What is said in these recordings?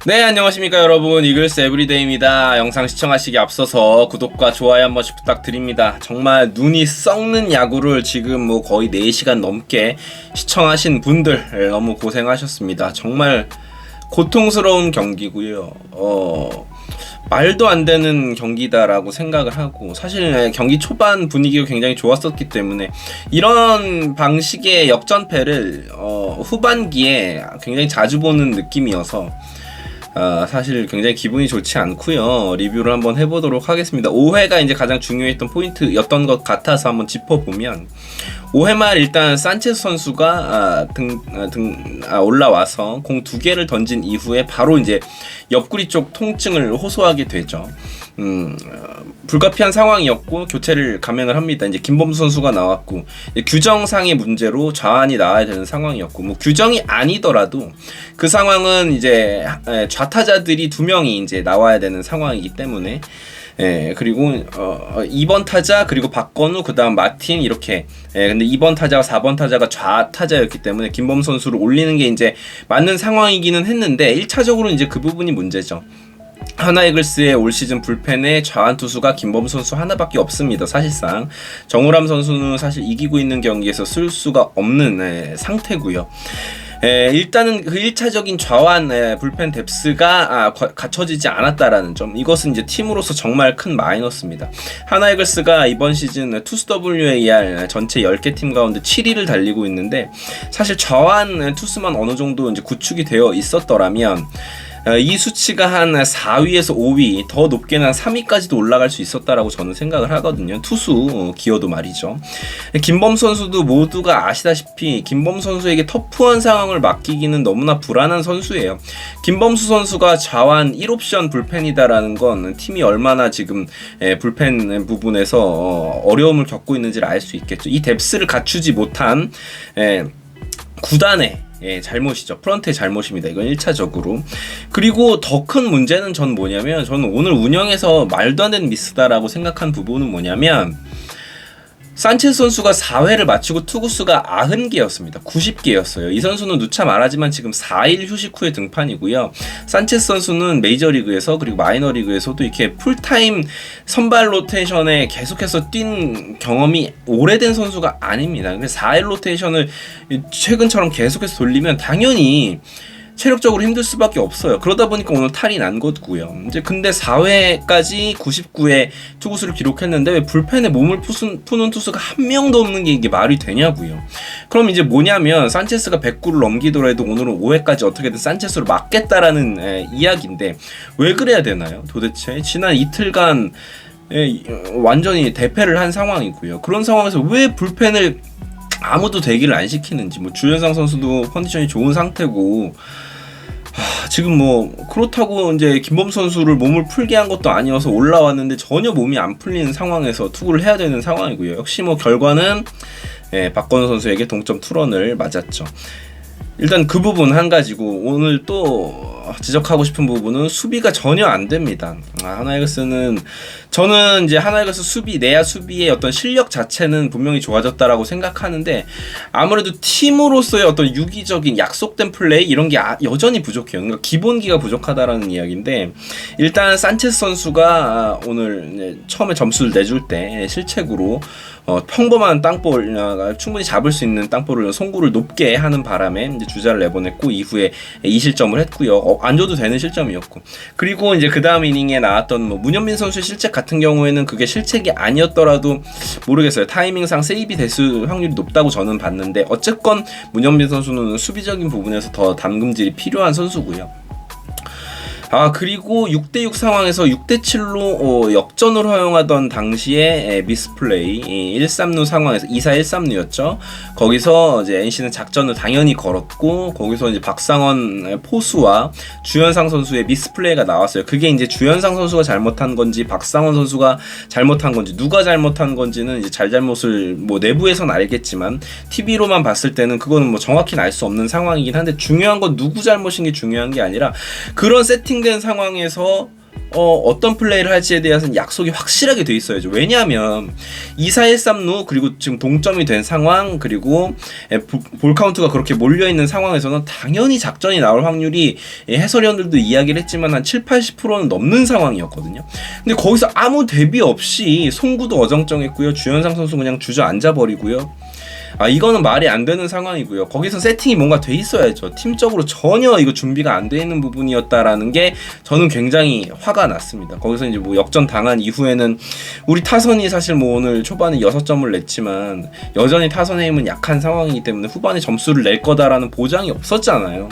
네, 안녕하십니까 여러분. 이글스 에브리데이입니다. 영상 시청하시기 앞서서 구독과 좋아요 한 번씩 부탁드립니다. 정말 눈이 썩는 야구를 지금 뭐 거의 4시간 넘게 시청하신 분들 너무 고생하셨습니다. 정말 고통스러운 경기고요. 말도 안 되는 경기다라고 생각을 하고, 사실 경기 초반 분위기가 굉장히 좋았었기 때문에 이런 방식의 역전패를 후반기에 굉장히 자주 보는 느낌이어서 사실 굉장히 기분이 좋지 않고요. 리뷰를 한번 해보도록 하겠습니다. 5회가 이제 가장 중요했던 포인트였던 것 같아서 한번 짚어보면, 5회 말 일단 산체스 선수가 올라와서 공 2개를 던진 이후에 바로 이제 옆구리 쪽 통증을 호소하게 되죠. 불가피한 상황이었고 교체를 감행을 합니다. 이제 김범수 선수가 나왔고, 규정상의 문제로 자완이 나와야 되는 상황이었고, 뭐 규정이 아니더라도 그 상황은 이제 좌타자들이 2명이 이제 나와야 되는 상황이기 때문에, 그리고 2번 타자 그리고 박건우 그다음 마틴 이렇게, 근데 2번 타자와 4번 타자가 좌타자였기 때문에 김범수 선수를 올리는 게 이제 맞는 상황이기는 했는데, 1차적으로 이제 그 부분이 문제죠. 하나이글스의 올 시즌 불펜에 좌완 투수가 김범수 선수 하나밖에 없습니다. 사실상 정우람 선수는 사실 이기고 있는 경기에서 쓸 수가 없는 상태고요. 일단은 그 1차적인 좌완 불펜 뎁스가 갖춰지지 않았다라는 점, 이것은 이제 팀으로서 정말 큰 마이너스입니다. 하나이글스가 이번 시즌 투수 WAR 전체 10개 팀 가운데 7위를 달리고 있는데, 사실 좌완 투수만 어느 정도 이제 구축이 되어 있었더라면 이 수치가 한 4위에서 5위, 더 높게는 한 3위까지도 올라갈 수 있었다라고 저는 생각을 하거든요. 투수 기여도 말이죠. 김범수 선수도 모두가 아시다시피 김범수 선수에게 터프한 상황을 맡기기는 너무나 불안한 선수예요. 김범수 선수가 좌완 1옵션 불펜이다라는 건 팀이 얼마나 지금 불펜 부분에서 어려움을 겪고 있는지를 알 수 있겠죠. 이 뎁스를 갖추지 못한 구단의 잘못이죠. 프런트의 잘못입니다. 이건 1차적으로. 그리고 더 큰 문제는 전 뭐냐면, 저는 오늘 운영에서 말도 안 되는 미스다라고 생각한 부분은 뭐냐면, 산체스 선수가 4회를 마치고 투구수가 90개였습니다. 90개였어요. 이 선수는 누차 말하지만 지금 4일 휴식 후에 등판이고요. 산체스 선수는 메이저리그에서 그리고 마이너리그에서도 이렇게 풀타임 선발 로테이션에 계속해서 뛴 경험이 오래된 선수가 아닙니다. 그래서 4일 로테이션을 최근처럼 계속해서 돌리면 당연히 체력적으로 힘들 수밖에 없어요. 그러다 보니까 오늘 탈이 난 거고요. 이제 근데 4회까지 99의 투구수를 기록했는데 왜 불펜에 몸을 푸는 투수가 한 명도 없는 게 이게 말이 되냐고요. 그럼 이제 뭐냐면, 산체스가 109를 넘기더라도 오늘은 5회까지 어떻게든 산체스로 막겠다라는 이야기인데, 왜 그래야 되나요? 도대체 지난 이틀간 완전히 대패를 한 상황이고요. 그런 상황에서 왜 불펜을 아무도 대기를 안 시키는지, 뭐 주현상 선수도 컨디션이 좋은 상태고, 지금 뭐 그렇다고 이제 김범수 선수를 몸을 풀게 한 것도 아니어서 올라왔는데 전혀 몸이 안 풀리는 상황에서 투구를 해야 되는 상황이고요. 역시 뭐 결과는 박건우 선수에게 동점 투런을 맞았죠. 일단 그 부분 한 가지고, 오늘 또 지적하고 싶은 부분은 수비가 전혀 안 됩니다. 하나이글스는, 저는 이제 하나이글스 수비, 내야 수비의 어떤 실력 자체는 분명히 좋아졌다라고 생각하는데, 아무래도 팀으로서의 어떤 유기적인 약속된 플레이 이런 게 여전히 부족해요. 그러니까 기본기가 부족하다라는 이야기인데, 일단 산체스 선수가 오늘 처음에 점수를 내줄 때 실책으로 평범한 땅볼, 충분히 잡을 수 있는 땅볼을 송구를 높게 하는 바람에 이제 주자를 내보냈고, 이후에 2실점을 했고요. 안 줘도 되는 실점이었고, 그리고 이제 그 다음 이닝에 나왔던 뭐 문현민 선수의 실책 같은 경우에는 그게 실책이 아니었더라도 모르겠어요. 타이밍상 세이브 됐을 확률이 높다고 저는 봤는데, 어쨌건 문현민 선수는 수비적인 부분에서 더 담금질이 필요한 선수고요. 그리고 6대6 상황에서 6대7로 역전을 허용하던 당시에 미스플레이 1-3루 상황에서 2사 1-3루였죠. 거기서 이제 NC는 작전을 당연히 걸었고, 거기서 이제 박상원 포수와 주현상 선수의 미스플레이가 나왔어요. 그게 이제 주현상 선수가 잘못한 건지 박상원 선수가 잘못한 건지, 누가 잘못한 건지는 이제 잘못을 뭐 내부에선 알겠지만 TV로만 봤을 때는 그거는 뭐 정확히는 알 수 없는 상황이긴 한데, 중요한 건 누구 잘못인 게 중요한 게 아니라, 그런 세팅된 상황에서 어떤 플레이를 할지에 대해서는 약속이 확실하게 돼 있어야죠. 왜냐하면 2-4-1-3루 그리고 지금 동점이 된 상황 그리고 볼 카운트가 그렇게 몰려있는 상황에서는 당연히 작전이 나올 확률이 해설위원들도 이야기를 했지만 한 7-80%는 넘는 상황이었거든요. 근데 거기서 아무 대비 없이 송구도 어정쩡했고요. 주현상 선수 그냥 주저앉아버리고요. 이거는 말이 안 되는 상황이고요. 거기서 세팅이 뭔가 돼 있어야죠. 팀적으로 전혀 이거 준비가 안 돼 있는 부분이었다라는 게 저는 굉장히 화가 났습니다. 거기서 이제 뭐 역전 당한 이후에는 우리 타선이 사실 뭐 오늘 초반에 6점을 냈지만 여전히 타선의 힘은 약한 상황이기 때문에 후반에 점수를 낼 거다라는 보장이 없었잖아요.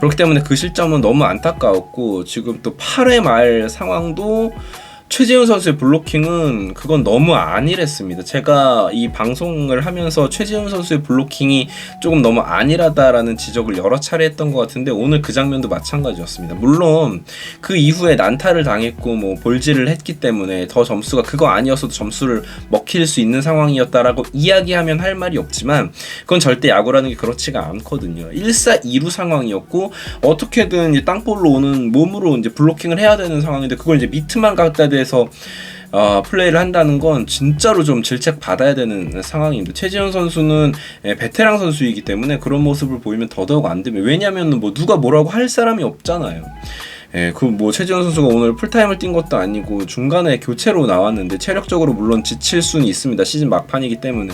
그렇기 때문에 그 실점은 너무 안타까웠고 지금 또 8회 말 상황도 최지훈 선수의 블로킹은 그건 너무 안일했습니다. 제가 이 방송을 하면서 최지훈 선수의 블로킹이 조금 너무 안일하다라는 지적을 여러 차례 했던 것 같은데 오늘 그 장면도 마찬가지였습니다. 물론 그 이후에 난타를 당했고 뭐 볼질을 했기 때문에 더 점수가 그거 아니었어도 점수를 먹힐 수 있는 상황이었다라고 이야기하면 할 말이 없지만 그건 절대 야구라는 게 그렇지가 않거든요. 1-4-2루 상황이었고 어떻게든 이제 땅볼로 오는 몸으로 이제 블로킹을 해야 되는 상황인데 그걸 이제 미트만 갖다 대서 플레이를 한다는 건 진짜로 좀 질책 받아야 되는 상황입니다. 최지훈 선수는 베테랑 선수이기 때문에 그런 모습을 보이면 더더욱 안 됩니다. 왜냐하면 뭐 누가 뭐라고 할 사람이 없잖아요. 그 뭐 최지훈 선수가 오늘 풀타임을 뛴 것도 아니고 중간에 교체로 나왔는데 체력적으로 물론 지칠 수는 있습니다. 시즌 막판이기 때문에.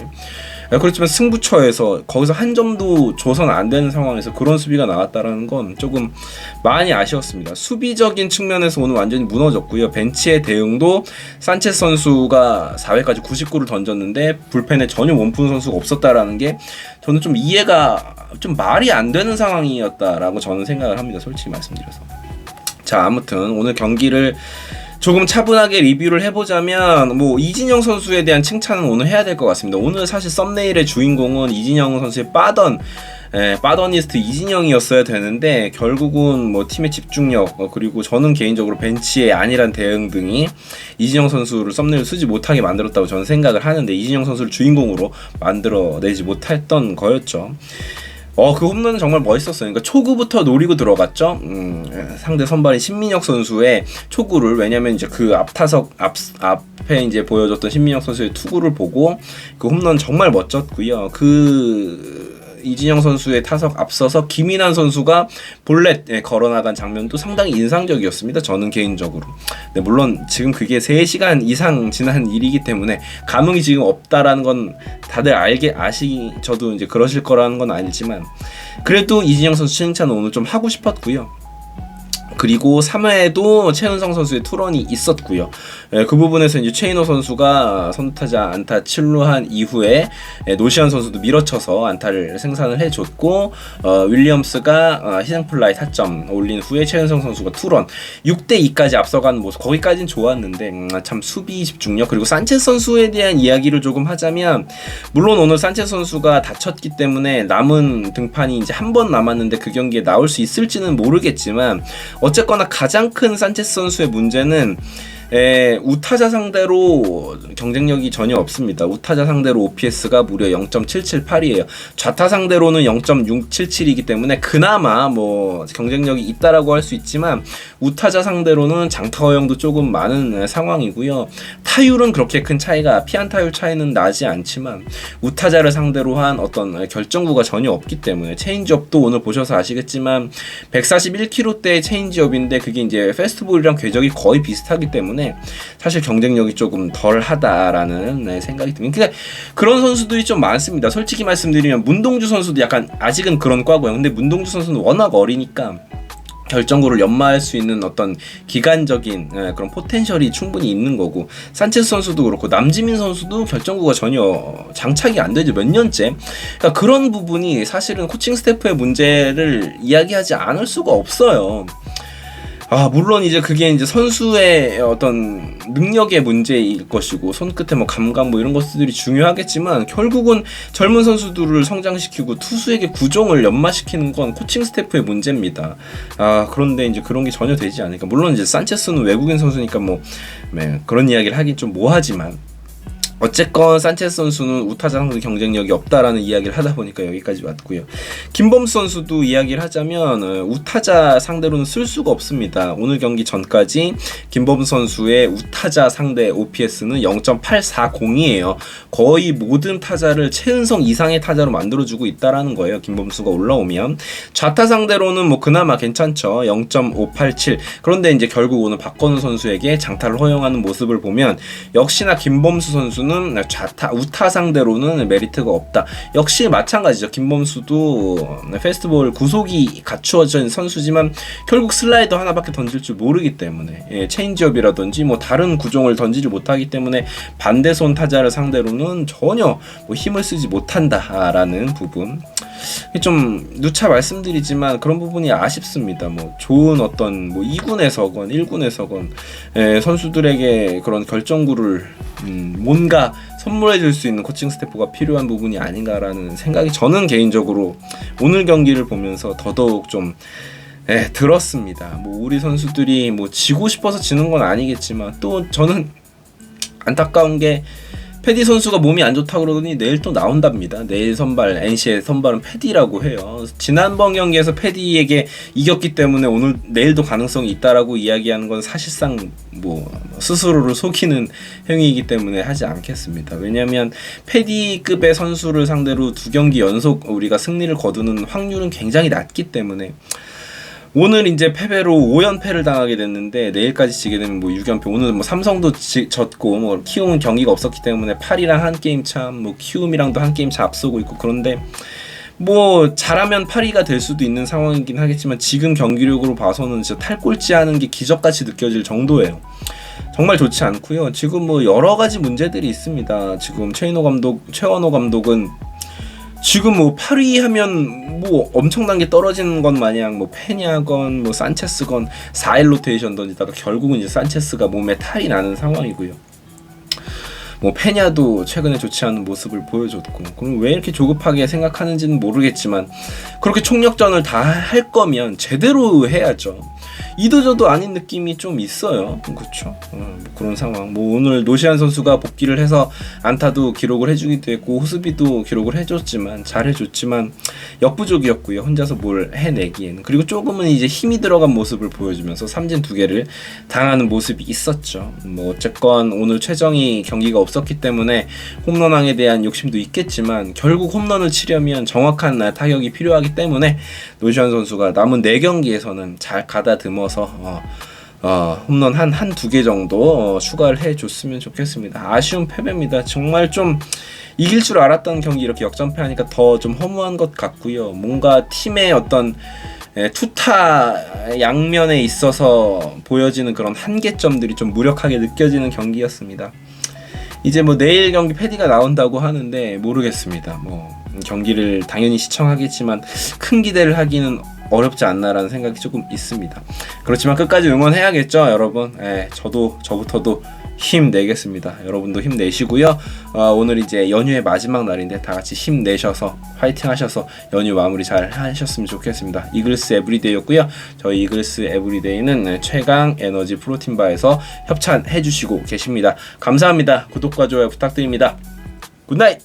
그렇지만 승부처에서 거기서 한 점도 줘선 안 되는 상황에서 그런 수비가 나왔다라는 건 조금 많이 아쉬웠습니다. 수비적인 측면에서 오늘 완전히 무너졌고요. 벤치의 대응도 산체스 선수가 4회까지 99를 던졌는데 불펜에 전혀 원푼 선수가 없었다라는 게 저는 좀 이해가 좀 말이 안 되는 상황이었다라고 저는 생각을 합니다. 솔직히 말씀드려서. 자, 아무튼 오늘 경기를 조금 차분하게 리뷰를 해보자면 뭐 이진영 선수에 대한 칭찬은 오늘 해야 될 것 같습니다. 오늘 사실 썸네일의 주인공은 이진영 선수의 빠더니스트 이진영이었어야 되는데 결국은 뭐 팀의 집중력 그리고 저는 개인적으로 벤치의 안일한 대응 등이 이진영 선수를 썸네일 쓰지 못하게 만들었다고 저는 생각을 하는데 이진영 선수를 주인공으로 만들어내지 못했던 거였죠. 그 홈런은 정말 멋있었어요. 그러니까 초구부터 노리고 들어갔죠. 상대 선발인 신민혁 선수의 초구를 왜냐면 이제 그 앞에 이제 보여줬던 신민혁 선수의 투구를 보고 그 홈런 정말 멋졌고요. 이진영 선수의 타석 앞서서 김인환 선수가 볼넷에 걸어나간 장면도 상당히 인상적이었습니다. 저는 개인적으로. 네, 물론 지금 그게 3시간 이상 지난 일이기 때문에 감흥이 지금 없다라는 건 다들 저도 이제 그러실 거라는 건 알지만 그래도 이진영 선수 칭찬은 오늘 좀 하고 싶었고요. 그리고 3회에도 최은성 선수의 투런이 있었고요. 그 부분에서 이제 최인호 선수가 선두타자 안타 7루한 이후에 노시안 선수도 밀어쳐서 안타를 생산을 해줬고 윌리엄스가 희생플라이 타점 올린 후에 최은성 선수가 투런 6-2까지 앞서가는 모습 거기까지는 좋았는데 참 수비 집중력 그리고 산체스 선수에 대한 이야기를 조금 하자면 물론 오늘 산체스 선수가 다쳤기 때문에 남은 등판이 이제 한 번 남았는데 그 경기에 나올 수 있을지는 모르겠지만 어쨌거나 가장 큰 산체스 선수의 문제는 우타자 상대로 경쟁력이 전혀 없습니다. 우타자 상대로 OPS가 무려 0.778이에요. 좌타 상대로는 0.677이기 때문에 그나마 뭐 경쟁력이 있다라고 할 수 있지만 우타자 상대로는 장타 허용도 조금 많은 상황이고요. 타율은 그렇게 큰 차이가 피안타율 차이는 나지 않지만 우타자를 상대로 한 어떤 결정구가 전혀 없기 때문에 체인지업도 오늘 보셔서 아시겠지만 141km대의 체인지업인데 그게 이제 패스트볼이랑 궤적이 거의 비슷하기 때문에 사실 경쟁력이 조금 덜하다라는 생각이 듭니다. 그러니까 그런 선수들이 좀 많습니다. 솔직히 말씀드리면 문동주 선수도 약간 아직은 그런 과고요. 근데 문동주 선수는 워낙 어리니까 결정구를 연마할 수 있는 어떤 기간적인 그런 포텐셜이 충분히 있는 거고 산체스 선수도 그렇고 남지민 선수도 결정구가 전혀 장착이 안 되죠. 몇 년째. 그러니까 그런 부분이 사실은 코칭 스태프의 문제를 이야기하지 않을 수가 없어요. 물론 이제 그게 이제 선수의 어떤 능력의 문제일 것이고 손끝에 뭐 감각 뭐 이런 것들이 중요하겠지만 결국은 젊은 선수들을 성장시키고 투수에게 구종을 연마시키는 건 코칭 스태프의 문제입니다. 그런데 이제 그런 게 전혀 되지 않으니까 물론 이제 산체스는 외국인 선수니까 뭐 그런 이야기를 하긴 좀 뭐하지만 어쨌건 산체스 선수는 우타자 상대 경쟁력이 없다라는 이야기를 하다 보니까 여기까지 왔고요. 김범수 선수도 이야기를 하자면 우타자 상대로는 쓸 수가 없습니다. 오늘 경기 전까지 김범수 선수의 우타자 상대 OPS는 0.840이에요. 거의 모든 타자를 최은성 이상의 타자로 만들어주고 있다라는 거예요. 김범수가 올라오면. 좌타 상대로는 뭐 그나마 괜찮죠. 0.587. 그런데 이제 결국 오늘 박건우 선수에게 장타를 허용하는 모습을 보면 역시나 김범수 선수는 좌타, 우타 상대로는 메리트가 없다. 역시 마찬가지죠. 김범수도 페스티벌 구속이 갖추어진 선수지만 결국 슬라이더 하나밖에 던질 줄 모르기 때문에 체인지업이라든지 뭐 다른 구종을 던지지 못하기 때문에 반대손 타자를 상대로는 전혀 뭐 힘을 쓰지 못한다라는 부분. 좀 누차 말씀드리지만 그런 부분이 아쉽습니다. 뭐 좋은 어떤 뭐 2군에서건 1군에서건 선수들에게 그런 결정구를 뭔가 선물해 줄 수 있는 코칭 스태프가 필요한 부분이 아닌가라는 생각이 저는 개인적으로 오늘 경기를 보면서 더더욱 좀 들었습니다. 뭐 우리 선수들이 뭐 지고 싶어서 지는 건 아니겠지만 또 저는 안타까운 게 패디 선수가 몸이 안 좋다고 그러더니 내일 또 나온답니다. 내일 선발, NC의 선발은 패디라고 해요. 지난번 경기에서 패디에게 이겼기 때문에 내일도 가능성이 있다라고 이야기하는 건 사실상 뭐 스스로를 속이는 행위이기 때문에 하지 않겠습니다. 왜냐하면 패디급의 선수를 상대로 2경기 연속 우리가 승리를 거두는 확률은 굉장히 낮기 때문에 오늘 이제 패배로 5연패를 당하게 됐는데 내일까지 지게 되면 뭐 6연패. 오늘 뭐 삼성도 졌고 뭐 키움은 경기가 없었기 때문에 팔이랑 한 게임 차, 뭐 키움이랑도 한 게임 차 앞서고 있고 그런데 뭐 잘하면 8위가 될 수도 있는 상황이긴 하겠지만 지금 경기력으로 봐서는 진짜 탈꼴찌하는 게 기적같이 느껴질 정도예요. 정말 좋지 않고요. 지금 뭐 여러 가지 문제들이 있습니다. 지금 최원호 감독은 지금 뭐 8위 하면 뭐 엄청난 게 떨어지는 것 마냥 뭐 페냐건 뭐 산체스건 4일 로테이션 던지다가 결국은 이제 산체스가 몸에 탈이 나는 상황이고요. 뭐 페냐도 최근에 좋지 않은 모습을 보여줬고 그럼 왜 이렇게 조급하게 생각하는지는 모르겠지만 그렇게 총력전을 다 할 거면 제대로 해야죠. 이도저도 아닌 느낌이 좀 있어요. 그렇죠. 뭐 그런 상황. 뭐 오늘 노시안 선수가 복귀를 해서 안타도 기록을 해주기도 했고 호스비도 기록을 해줬지만 잘해줬지만 역부족이었고요. 혼자서 뭘 해내기에는. 그리고 조금은 이제 힘이 들어간 모습을 보여주면서 삼진 2개를 당하는 모습이 있었죠. 뭐 어쨌건 오늘 최정이 경기가 없었기 때문에 홈런왕에 대한 욕심도 있겠지만 결국 홈런을 치려면 정확한 타격이 필요하기 때문에 노시안 선수가 남은 4경기에서는 잘 가다듬어서 홈런 한 2개 정도 추가를 해줬으면 좋겠습니다. 아쉬운 패배입니다. 정말 좀 이길 줄 알았던 경기 이렇게 역전패하니까 더 좀 허무한 것 같고요. 뭔가 팀의 어떤 투타 양면에 있어서 보여지는 그런 한계점들이 좀 무력하게 느껴지는 경기였습니다. 이제 뭐 내일 경기 패디가 나온다고 하는데 모르겠습니다. 뭐 경기를 당연히 시청하겠지만 큰 기대를 하기는 어렵지 않나라는 생각이 조금 있습니다. 그렇지만 끝까지 응원해야겠죠, 여러분. 저부터도 힘내겠습니다. 여러분도 힘내시고요. 오늘 이제 연휴의 마지막 날인데 다 같이 힘내셔서 화이팅 하셔서 연휴 마무리 잘 하셨으면 좋겠습니다. 이글스 에브리데이였고요. 저희 이글스 에브리데이는 최강 에너지 프로틴바에서 협찬해 주시고 계십니다. 감사합니다. 구독과 좋아요 부탁드립니다. 굿나잇!